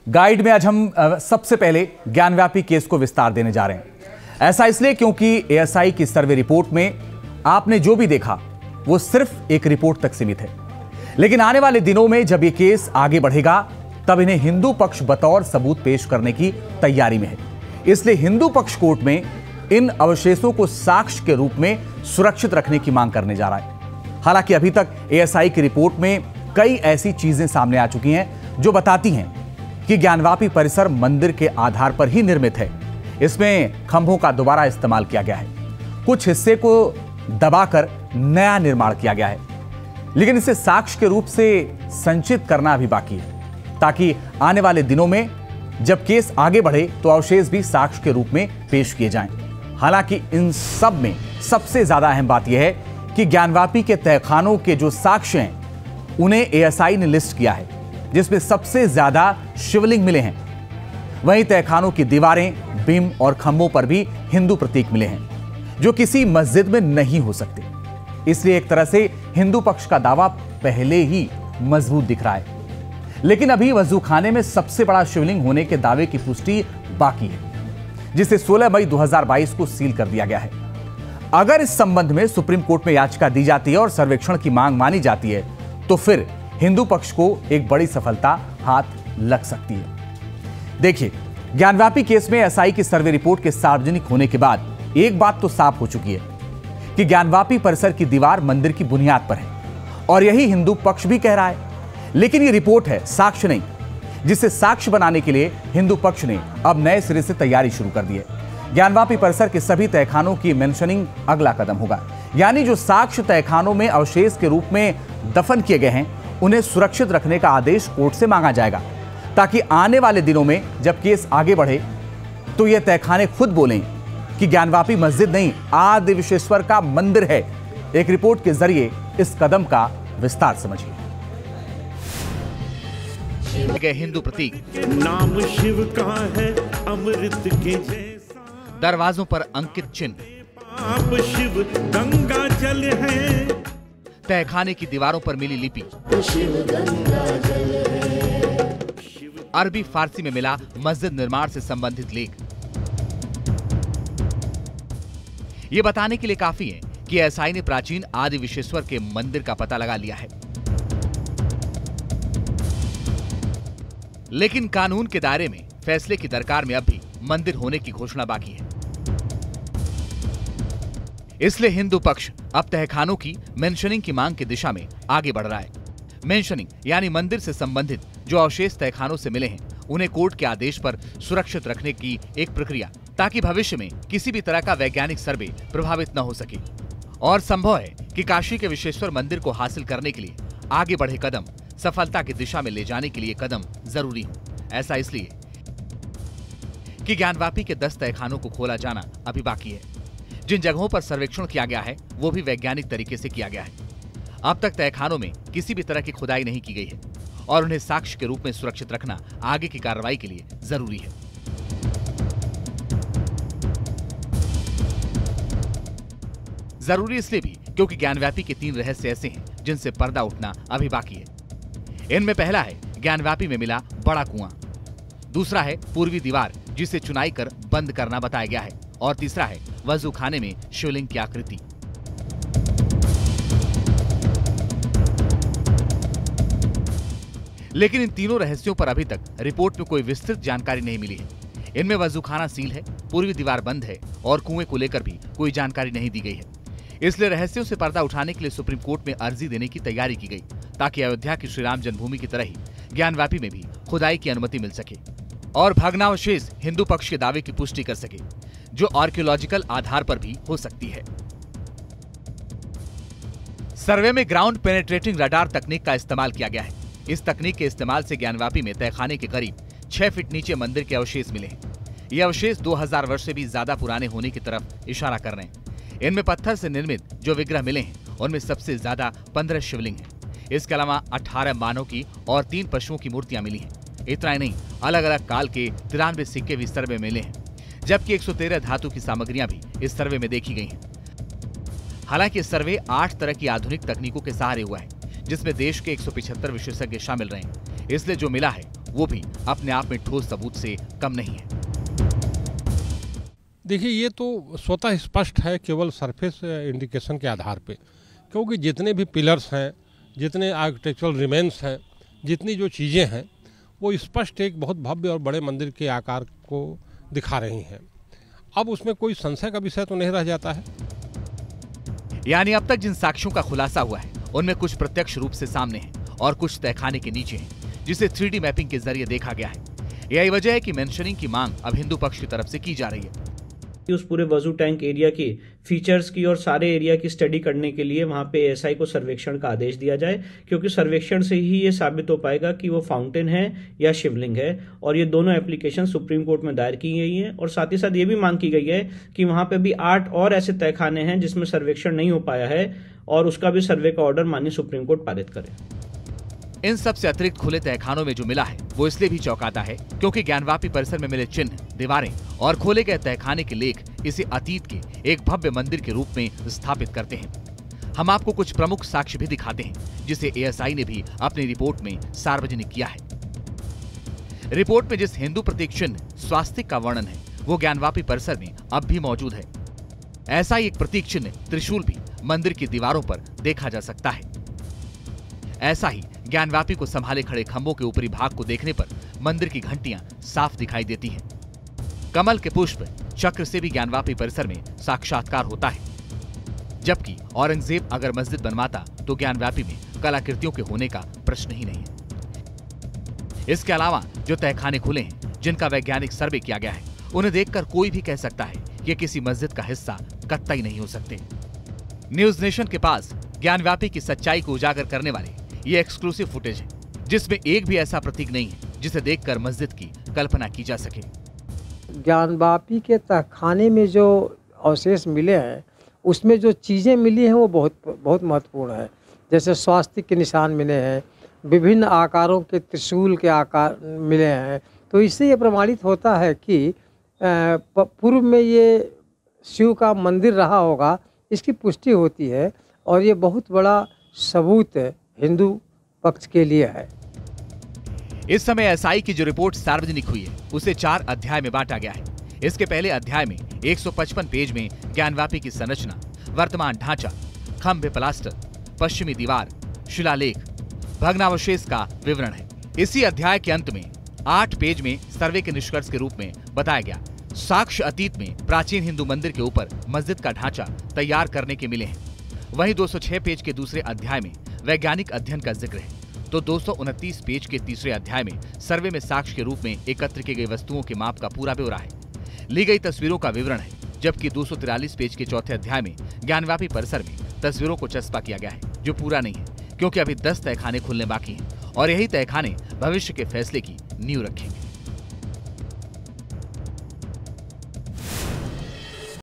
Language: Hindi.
गाइड में आज हम सबसे पहले ज्ञानव्यापी केस को विस्तार देने जा रहे हैं। ऐसा इसलिए क्योंकि एएसआई की सर्वे रिपोर्ट में आपने जो भी देखा वो सिर्फ एक रिपोर्ट तक सीमित है, लेकिन आने वाले दिनों में जब ये केस आगे बढ़ेगा तब इन्हें हिंदू पक्ष बतौर सबूत पेश करने की तैयारी में है। इसलिए हिंदू पक्ष कोर्ट में इन अवशेषों को साक्ष्य के रूप में सुरक्षित रखने की मांग करने जा रहा है। हालांकि अभी तक एएसआई की रिपोर्ट में कई ऐसी चीजें सामने आ चुकी हैं जो बताती हैं कि ज्ञानवापी परिसर मंदिर के आधार पर ही निर्मित है। इसमें खंभों का दोबारा इस्तेमाल किया गया है, कुछ हिस्से को दबाकर नया निर्माण किया गया है, लेकिन इसे साक्ष्य के रूप से संचित करना अभी बाकी है, ताकि आने वाले दिनों में जब केस आगे बढ़े तो अवशेष भी साक्ष्य के रूप में पेश किए जाएं। हालांकि इन सब में सबसे ज्यादा अहम बात यह है कि ज्ञानवापी के तहखानों के जो साक्ष्य हैं उन्हें एएसआई ने लिस्ट किया है, जिसमें सबसे ज्यादा शिवलिंग मिले हैं। वहीं तहखानों की दीवारें, बीम और खंभों पर भी हिंदू प्रतीक मिले हैं, जो किसी मस्जिद में नहीं हो सकते। इसलिए एक तरह से हिंदू पक्ष का दावा पहले ही मजबूत दिख रहा है। लेकिन अभी वजूखाने में सबसे बड़ा शिवलिंग होने के दावे की पुष्टि बाकी है, जिसे 16 मई 2022 को सील कर दिया गया है। अगर इस संबंध में सुप्रीम कोर्ट में याचिका दी जाती है और सर्वेक्षण की मांग मानी जाती है तो फिर हिंदू पक्ष को एक बड़ी सफलता हाथ लग सकती है। देखिए, ज्ञानव्यापी केस में एएसआई की सर्वे रिपोर्ट के सार्वजनिक होने के बाद एक बात तो साफ हो चुकी है कि ज्ञानव्यापी परिसर की दीवार मंदिर की बुनियाद पर है, और यही हिंदू पक्ष भी कह रहा है। लेकिन यह रिपोर्ट है, साक्ष्य नहीं, जिसे साक्ष्य बनाने के लिए हिंदू पक्ष ने अब नए सिरे से तैयारी शुरू कर दी है। ज्ञानवापी परिसर के सभी तहखानों की मेंशनिंग अगला कदम होगा, यानी जो साक्ष्य तहखानों में अवशेष के रूप में दफन किए गए हैं उन्हें सुरक्षित रखने का आदेश कोर्ट से मांगा जाएगा, ताकि आने वाले दिनों में जब केस आगे बढ़े तो ये तहखाने खुद बोलें कि ज्ञानवापी मस्जिद नहीं, आदि विश्वेश्वर का मंदिर है। एक रिपोर्ट के जरिए इस कदम का विस्तार समझिए। हिंदू प्रतीक नाम शिव का है अमृत के जैसा, दरवाजों पर अंकित चिन्ह, आप शिव गंगा जल है, तहखाने की दीवारों पर मिली लिपि, अरबी फारसी में मिला मस्जिद निर्माण से संबंधित लेख। ये बताने के लिए काफी है कि एएसआई ने प्राचीन आदि विश्वेश्वर के मंदिर का पता लगा लिया है। लेकिन कानून के दायरे में फैसले की दरकार में अब भी मंदिर होने की घोषणा बाकी है। इसलिए हिंदू पक्ष अब तहखानों की मेंशनिंग की मांग की दिशा में आगे बढ़ रहा है। मेंशनिंग यानी मंदिर से संबंधित जो अवशेष तहखानों से मिले हैं उन्हें कोर्ट के आदेश पर सुरक्षित रखने की एक प्रक्रिया, ताकि भविष्य में किसी भी तरह का वैज्ञानिक सर्वे प्रभावित न हो सके। और संभव है कि काशी के विश्वेश्वर मंदिर को हासिल करने के लिए आगे बढ़े कदम सफलता की दिशा में ले जाने के लिए कदम जरूरी हो। ऐसा इसलिए कि ज्ञानवापी के 10 तहखानों को खोला जाना अभी बाकी है। जिन जगहों पर सर्वेक्षण किया गया है वो भी वैज्ञानिक तरीके से किया गया है। अब तक तहखानों में किसी भी तरह की खुदाई नहीं की गई है और उन्हें साक्ष्य के रूप में सुरक्षित रखना आगे की कार्रवाई के लिए जरूरी है। जरूरी इसलिए भी क्योंकि ज्ञानव्यापी के 3 रहस्य ऐसे हैं जिनसे पर्दा उठना अभी बाकी है। इनमें पहला है ज्ञानव्यापी में मिला बड़ा कुआं, दूसरा है पूर्वी दीवार जिसे चुनाई कर बंद करना बताया गया है, और तीसरा है वजूखाने में शिवलिंग की आकृति। लेकिन इन तीनों रहस्यों पर अभी तक रिपोर्ट में कोई विस्तृत जानकारी नहीं मिली है। इनमें वजूखाना सील है, पूर्वी दीवार बंद है और कुएं को लेकर भी कोई जानकारी नहीं दी गई है। इसलिए रहस्यों से पर्दा उठाने के लिए सुप्रीम कोर्ट में अर्जी देने की तैयारी की गई, ताकि अयोध्या की श्रीराम जन्मभूमि की तरह ही ज्ञानव्यापी में भी खुदाई की अनुमति मिल सके और भग्नावशेष हिंदू पक्ष के दावे की पुष्टि कर सके, जो आर्कियोलॉजिकल आधार पर भी हो सकती है। सर्वे में ग्राउंड पेनेट्रेटिंग रडार तकनीक का इस्तेमाल किया गया है। इस तकनीक के इस्तेमाल से ज्ञानव्यापी में तहखाने के करीब 6 फीट नीचे मंदिर के अवशेष मिले हैं। ये अवशेष 2000 वर्ष से भी ज्यादा पुराने होने की तरफ इशारा कर रहे हैं। इनमें पत्थर से निर्मित जो विग्रह मिले हैं उनमें सबसे ज्यादा 15 शिवलिंग हैं। इसके अलावा 18 मानव की और 3 पशुओं की मूर्तियां मिली हैं। इतना ही नहीं, अलग अलग काल के 93 सिक्के भी सर्वे में मिले हैं, जबकि 113 धातु की सामग्रियां भी इस सर्वे में देखी गई हैं। हालांकि इस सर्वे 8 तरह की आधुनिक तकनीकों के सहारे हुआ है, जिसमें देश के 175 विशेषज्ञ शामिल रहे हैं। इसलिए जो मिला है वो भी अपने आप में ठोस सबूत से कम नहीं है। देखिए, ये तो स्वतः स्पष्ट है केवल सरफेस इंडिकेशन के आधार पे, क्योंकि जितने भी पिलर्स हैं, जितने आर्किटेक्चरल रिमेन्स हैं, जितनी जो चीज़ें हैं, वो स्पष्ट एक बहुत भव्य और बड़े मंदिर के आकार को दिखा रही हैं। अब उसमें कोई संशय का विषय तो नहीं रह जाता है। यानी अब तक जिन साक्ष्यों का खुलासा हुआ है उनमें कुछ प्रत्यक्ष रूप से सामने हैं और कुछ तहखाने के नीचे हैं, जिसे 3D मैपिंग के जरिए देखा गया है। यही वजह है कि मेंशनिंग की मांग अब हिंदू पक्ष की तरफ से की जा रही है। उस पूरे वजू टैंक एरिया की फीचर्स की और सारे एरिया की स्टडी करने के लिए वहां पे एएसआई को सर्वेक्षण का आदेश दिया जाए, क्योंकि सर्वेक्षण से ही ये साबित हो पाएगा कि वो फाउंटेन है या शिवलिंग है। और ये दोनों एप्लीकेशन सुप्रीम कोर्ट में दायर की गई हैं। और साथ ही साथ ये भी मांग की गई है कि वहां पे भी 8 और ऐसे तहखाने हैं जिसमें सर्वेक्षण नहीं हो पाया है, और उसका भी सर्वे का ऑर्डर माननीय सुप्रीम कोर्ट पारित करे। इन सबसे अतिरिक्त खुले तहखानों में जो मिला है वो इसलिए भी चौंकाता है क्योंकि ज्ञानवापी परिसर में मिले चिन्ह, दीवारें और खोले गए तहखाने के लेख इसे अतीत के एक भव्य मंदिर के रूप में स्थापित करते हैं। हम आपको कुछ प्रमुख साक्ष्य भी दिखाते हैं जिसे एएसआई ने भी अपनी रिपोर्ट में सार्वजनिक किया है। रिपोर्ट में जिस हिंदू प्रतीक चिन्ह स्वास्तिक का वर्णन है वो ज्ञानवापी परिसर में अब भी मौजूद है। ऐसा ही एक प्रतीक चिन्ह त्रिशूल भी मंदिर की दीवारों पर देखा जा सकता है। ऐसा ही ज्ञानवापी को संभाले खड़े खंभों के ऊपरी भाग को देखने पर मंदिर की घंटियां साफ दिखाई देती हैं। कमल के पुष्प चक्र से भी ज्ञानवापी परिसर में साक्षात्कार होता है। जबकि औरंगजेब अगर मस्जिद बनवाता तो ज्ञानवापी में कलाकृतियों के होने का प्रश्न ही नहीं है। इसके अलावा जो तहखाने खुले हैं जिनका वैज्ञानिक सर्वे किया गया है उन्हें देखकर कोई भी कह सकता है कि किसी मस्जिद का हिस्सा कतई नहीं हो सकते। न्यूज नेशन के पास ज्ञानवापी की सच्चाई को उजागर करने वाले ये एक्सक्लूसिव फुटेज है जिसमें एक भी ऐसा प्रतीक नहीं है जिसे देखकर मस्जिद की कल्पना की जा सके। ज्ञानवापी के तहखाने में जो अवशेष मिले हैं उसमें जो चीज़ें मिली हैं वो बहुत महत्वपूर्ण है। जैसे स्वास्तिक के निशान मिले हैं, विभिन्न आकारों के त्रिशूल के आकार मिले हैं। तो इससे ये प्रमाणित होता है कि पूर्व में ये शिव का मंदिर रहा होगा, इसकी पुष्टि होती है। और ये बहुत बड़ा सबूत हिंदू पक्ष के लिए है। इस समय एएसआई की जो रिपोर्ट सार्वजनिक हुई है उसे 4 अध्याय में बांटा गया है। इसके पहले अध्याय में 155 पेज में ज्ञानवापी की संरचना, वर्तमान ढांचा, खंभे, प्लास्टर, पश्चिमी दीवार, शिलालेख, भग्नावशेष का विवरण है। इसी अध्याय के अंत में 8 पेज में सर्वे के निष्कर्ष के रूप में बताया गया साक्ष्य अतीत में प्राचीन हिंदू मंदिर के ऊपर मस्जिद का ढांचा तैयार करने के मिले हैं। वहीं 206 पेज के दूसरे अध्याय में वैज्ञानिक अध्ययन का जिक्र है, तो 229 पेज के तीसरे अध्याय में सर्वे में साक्ष्य के रूप में एकत्र की गई वस्तुओं के माप का पूरा ब्यौरा है, ली गई तस्वीरों का विवरण है। जबकि 243 पेज के चौथे अध्याय में ज्ञानवापी परिसर में तस्वीरों को चस्पा किया गया है, जो पूरा नहीं है क्योंकि अभी 10 तहखाने खुलने बाकी हैं और यही तहखाने भविष्य के फैसले की नींव रखेंगे।